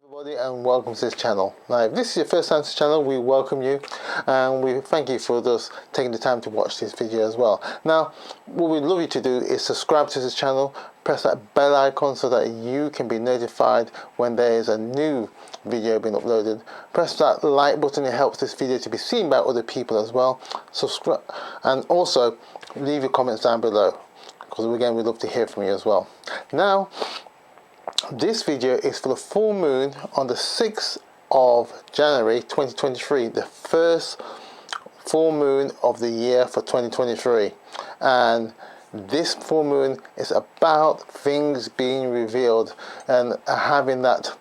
Everybody, and welcome to this channel. Now, if this is your first time to this channel, we welcome you and we thank you for just taking the time to watch this video as well. Now, what we'd love you to do is subscribe to this channel, press that bell icon so that you can be notified when there is a new video being uploaded. Press that like button, it helps this video to be seen by other people as well. Subscribe, and also leave your comments down below, because again, we'd love to hear from you as well. Now, this video is for the full moon on the 6th of January 2023, the first full moon of the year for 2023. And this full moon is about things being revealed and having that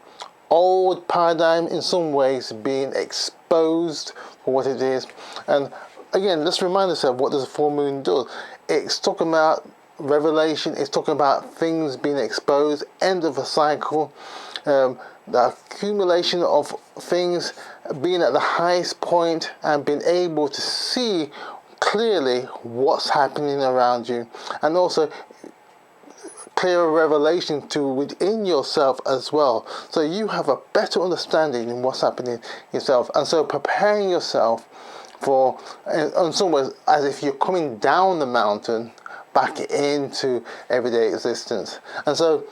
old paradigm in some ways being exposed for what it is. And again, let's remind ourselves, what does a full moon do? It's talking about revelation, is talking about things being exposed, end of a cycle, the accumulation of things being at the highest point and being able to see clearly what's happening around you, and also clearer revelation to within yourself as well, so you have a better understanding in what's happening yourself. And so preparing yourself for, in some ways, as if you're coming down the mountain back into everyday existence. And so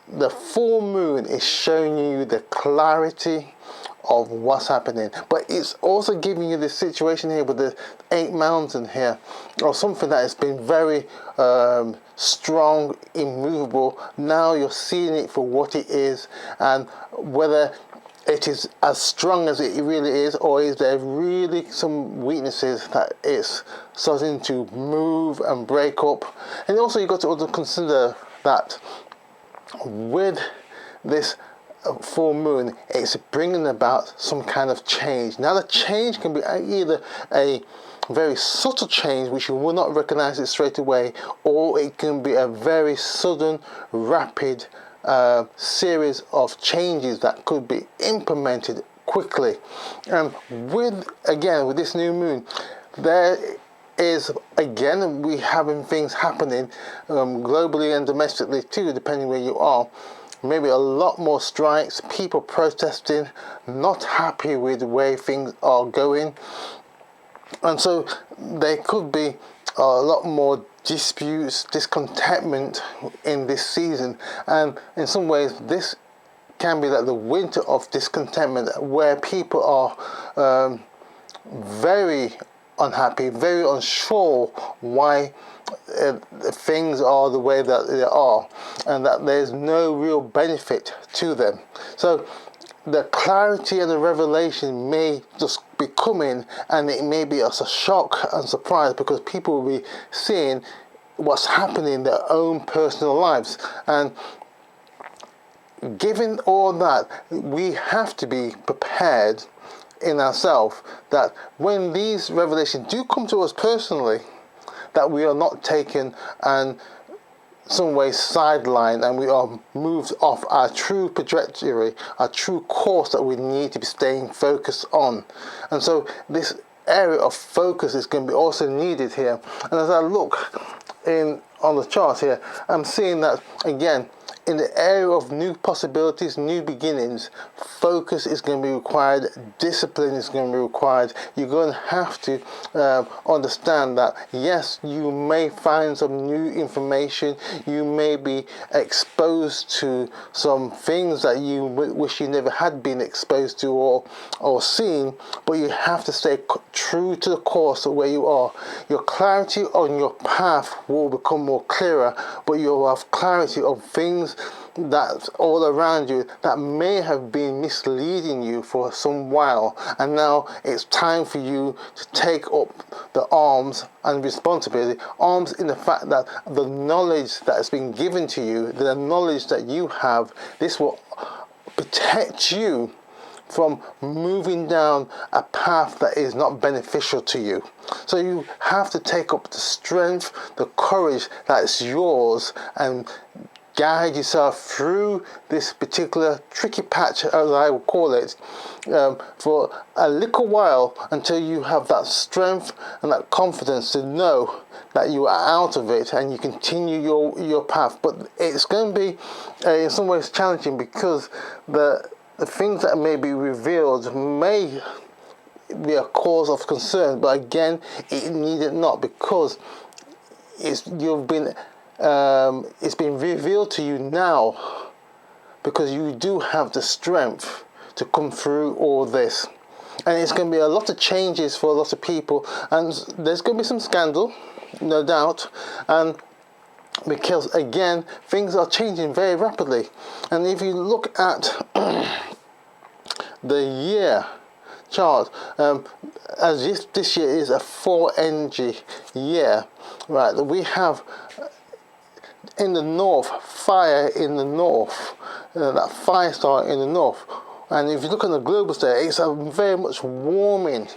the full moon is showing you the clarity of what's happening, but it's also giving you this situation here with the 8th mountain here, or something that has been very strong, immovable. Now you're seeing it for what it is, and whether it is as strong as it really is, or is there really some weaknesses that it's starting to move and break up. And also you've got to also consider that with this full moon, it's bringing about some kind of change. Now the change can be either a very subtle change which you will not recognize it straight away, or it can be a very sudden, rapid series of changes that could be implemented quickly. And with this new moon, there is again, we having things happening globally and domestically too, depending where you are. Maybe a lot more strikes, people protesting, not happy with the way things are going, and so there could be a lot more disputes, discontentment in this season. And in some ways this can be like the winter of discontentment, where people are very unhappy, very unsure why things are the way that they are, and that there's no real benefit to them. So the clarity and the revelation may just be coming, and it may be as a shock and surprise, because people will be seeing what's happening in their own personal lives. And given all that, we have to be prepared in ourselves that when these revelations do come to us personally, that we are not taken and some way sidelined, and we are moved off our true trajectory, our true course that we need to be staying focused on. And so this area of focus is going to be also needed here. And as I look on the chart here, I'm seeing that again, in the area of new possibilities, new beginnings, focus is going to be required, discipline is going to be required. You're going to have to understand that, yes, you may find some new information, you may be exposed to some things that you wish you never had been exposed to or seen, but you have to stay true to the course of where you are. Your clarity on your path will become more clearer, but you'll have clarity of things that's all around you that may have been misleading you for some while, and now it's time for you to take up the arms and responsibility. Arms in the fact that the knowledge that has been given to you, the knowledge that you have, this will protect you from moving down a path that is not beneficial to you. So you have to take up the strength, the courage that's yours, and guide yourself through this particular tricky patch, as I will call it, for a little while, until you have that strength and that confidence to know that you are out of it and you continue your path. But it's going to be in some ways challenging, because the the things that may be revealed may be a cause of concern, but again, it needed not, because it's been revealed to you now, because you do have the strength to come through all this. And it's going to be a lot of changes for a lot of people, and there's going to be some scandal, no doubt, and because again, things are changing very rapidly. And if you look at the year chart, as if this year is a 4 energy year, right? We have in the north, fire in the north, that fire star in the north. And if you look on the global state, it's a very much warming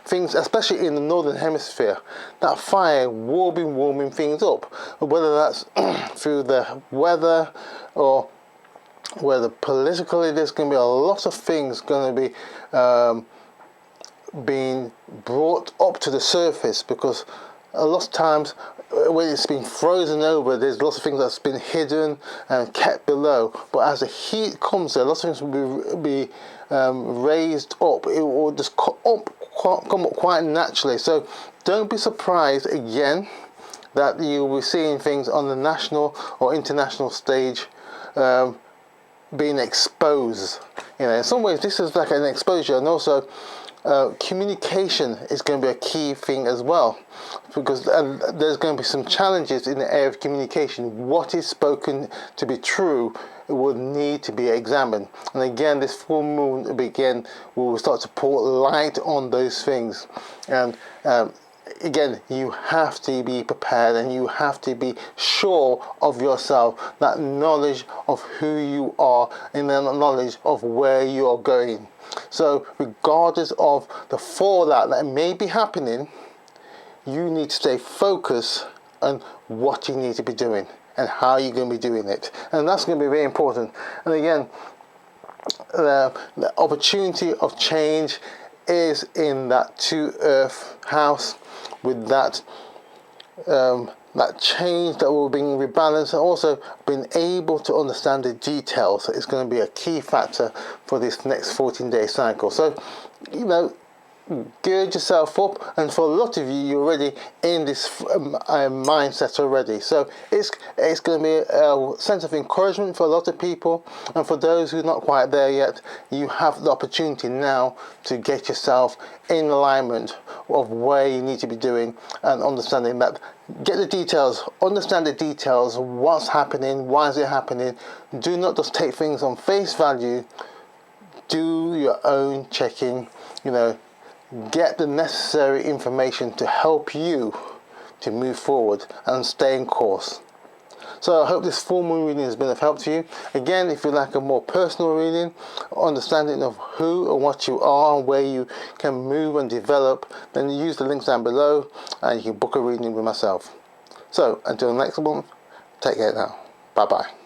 things, especially in the northern hemisphere. That fire will be warming things up, whether that's through the weather or whether politically. There's going to be a lot of things going to be being brought up to the surface, because a lot of times when it's been frozen over, there's lots of things that's been hidden and kept below. But as the heat comes there, lots of things will be raised up. It will just come up quite naturally. So don't be surprised again that you will be seeing things on the national or international stage being exposed. You know, in some ways this is like an exposure, and also communication is going to be a key thing as well, because there's going to be some challenges in the area of communication. What is spoken to be true will need to be examined, and again, this full moon again will start to pour light on those things. And again, you have to be prepared, and you have to be sure of yourself, that knowledge of who you are and the knowledge of where you are going. So regardless of the fallout that may be happening, you need to stay focused on what you need to be doing and how you're going to be doing it. And that's going to be very important. And again, the opportunity of change is in that 2 Earth house, with that that change that will bring rebalance, and also being able to understand the details. So it's going to be a key factor for this next 14-day cycle. So, you know, gird yourself up, and for a lot of you, you're already in this mindset already. So it's going to be a sense of encouragement for a lot of people, and for those who are not quite there yet, you have the opportunity now to get yourself in alignment of where you need to be doing, and understanding that. Get the details, understand the details, what's happening, why is it happening. Do not just take things on face value. Do your own checking, you know, get the necessary information to help you to move forward and stay in course. So I hope this full moon reading has been of help to you. Again, if you'd like a more personal reading, understanding of who and what you are and where you can move and develop, then use the links down below and you can book a reading with myself. So until next month, take care now. Bye bye.